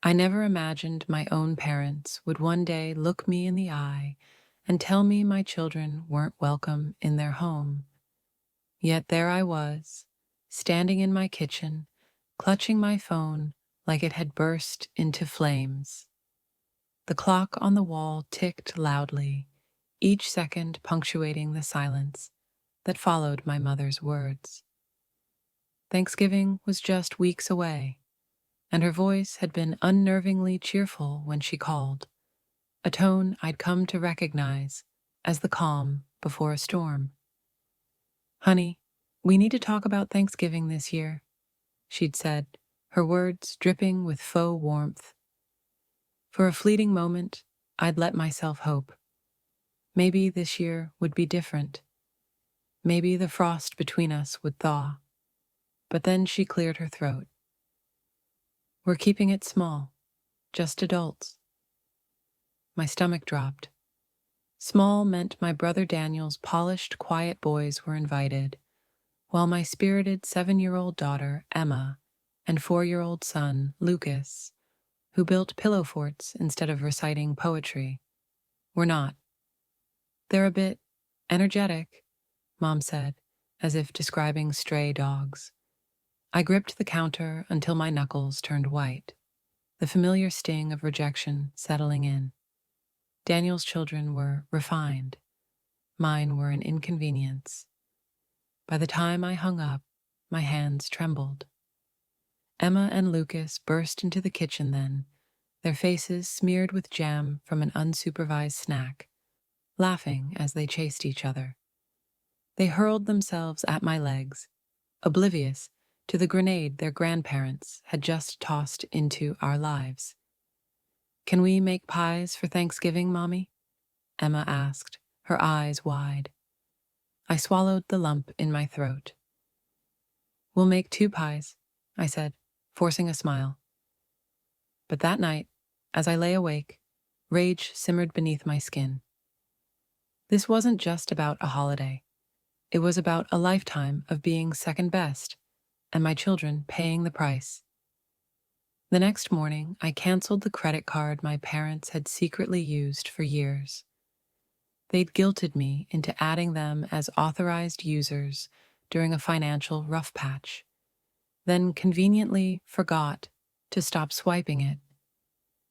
I never imagined my own parents would one day look me in the eye and tell me my children weren't welcome in their home. Yet there I was, standing in my kitchen, clutching my phone like it had burst into flames. The clock on the wall ticked loudly, each second punctuating the silence that followed my mother's words. Thanksgiving was just weeks away, and her voice had been unnervingly cheerful when she called, a tone I'd come to recognize as the calm before a storm. "Honey, we need to talk about Thanksgiving this year," she'd said, her words dripping with faux warmth. For a fleeting moment, I'd let myself hope. Maybe this year would be different. Maybe the frost between us would thaw. But then she cleared her throat. "We're keeping it small, just adults." My stomach dropped. Small meant my brother Daniel's polished, quiet boys were invited, while my spirited 7-year-old daughter, Emma, and 4-year-old son, Lucas, who built pillow forts instead of reciting poetry, were not. "They're a bit energetic," Mom said, as if describing stray dogs. I gripped the counter until my knuckles turned white, the familiar sting of rejection settling in. Daniel's children were refined. Mine were an inconvenience. By the time I hung up, my hands trembled. Emma and Lucas burst into the kitchen then, their faces smeared with jam from an unsupervised snack, laughing as they chased each other. They hurled themselves at my legs, oblivious to the grenade their grandparents had just tossed into our lives. "Can we make pies for Thanksgiving, Mommy?" Emma asked, her eyes wide. I swallowed the lump in my throat. "We'll make 2 pies," I said, forcing a smile. But that night, as I lay awake, rage simmered beneath my skin. This wasn't just about a holiday. It was about a lifetime of being second best, and my children paying the price. The next morning, I canceled the credit card my parents had secretly used for years. They'd guilted me into adding them as authorized users during a financial rough patch, then conveniently forgot to stop swiping it.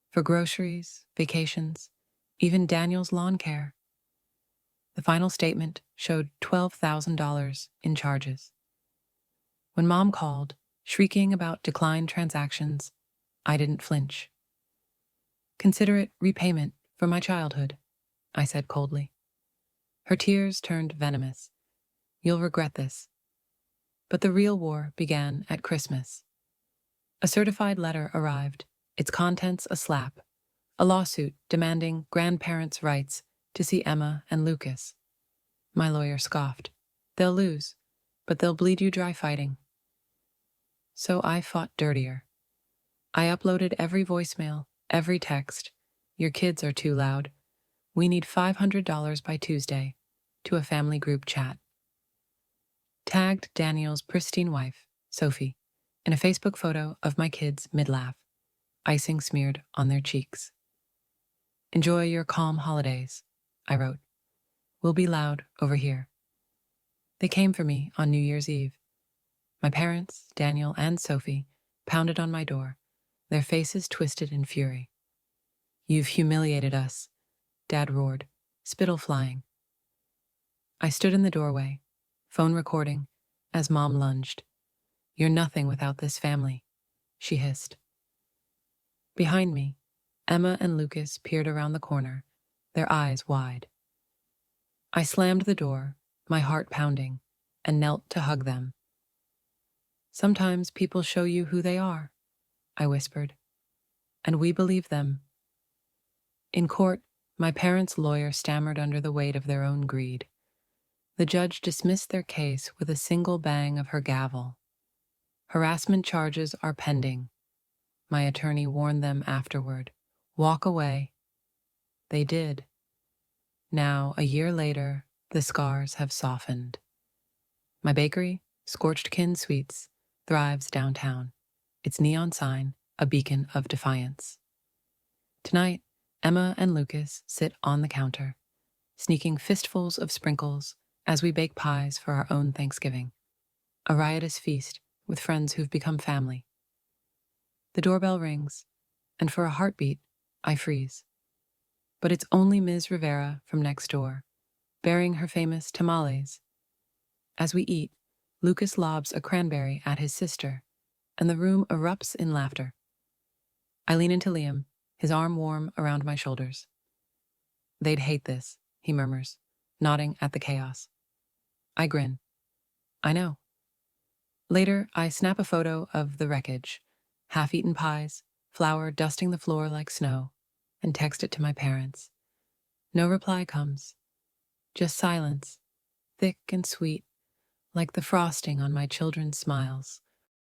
For groceries, vacations, even Daniel's lawn care. The final statement showed $12,000 in charges. When Mom called, shrieking about declined transactions, I didn't flinch. "Consider it repayment for my childhood," I said coldly. Her tears turned venomous. "You'll regret this." But the real war began at Christmas. A certified letter arrived, its contents a slap, a lawsuit demanding grandparents' rights to see Emma and Lucas. My lawyer scoffed. "They'll lose, but they'll bleed you dry fighting." So I fought dirtier. I uploaded every voicemail, every text. "Your kids are too loud. We need $500 by Tuesday," to a family group chat. Tagged Daniel's pristine wife, Sophie, in a Facebook photo of my kids mid-laugh, icing smeared on their cheeks. "Enjoy your calm holidays," I wrote. "We'll be loud over here." They came for me on New Year's Eve. My parents, Daniel and Sophie, pounded on my door, their faces twisted in fury. "You've humiliated us," Dad roared, spittle flying. I stood in the doorway, phone recording, as Mom lunged. "You're nothing without this family," she hissed. Behind me, Emma and Lucas peered around the corner, their eyes wide. I slammed the door, my heart pounding, and knelt to hug them. "Sometimes people show you who they are," I whispered, "and we believe them." In court, my parents' lawyer stammered under the weight of their own greed. The judge dismissed their case with a single bang of her gavel. "Harassment charges are pending," my attorney warned them afterward. "Walk away." They did. Now, a year later, the scars have softened. My bakery, Scorched Sweets, thrives downtown, its neon sign a beacon of defiance. Tonight, Emma and Lucas sit on the counter, sneaking fistfuls of sprinkles as we bake pies for our own Thanksgiving, a riotous feast with friends who've become family. The doorbell rings, and for a heartbeat, I freeze. But it's only Ms. Rivera from next door, bearing her famous tamales. As we eat, Lucas lobs a cranberry at his sister, and the room erupts in laughter. I lean into Liam, his arm warm around my shoulders. "They'd hate this," he murmurs, nodding at the chaos. I grin. I know. Later, I snap a photo of the wreckage, half-eaten pies, flour dusting the floor like snow, and text it to my parents. No reply comes, just silence, thick and sweet, like the frosting on my children's smiles.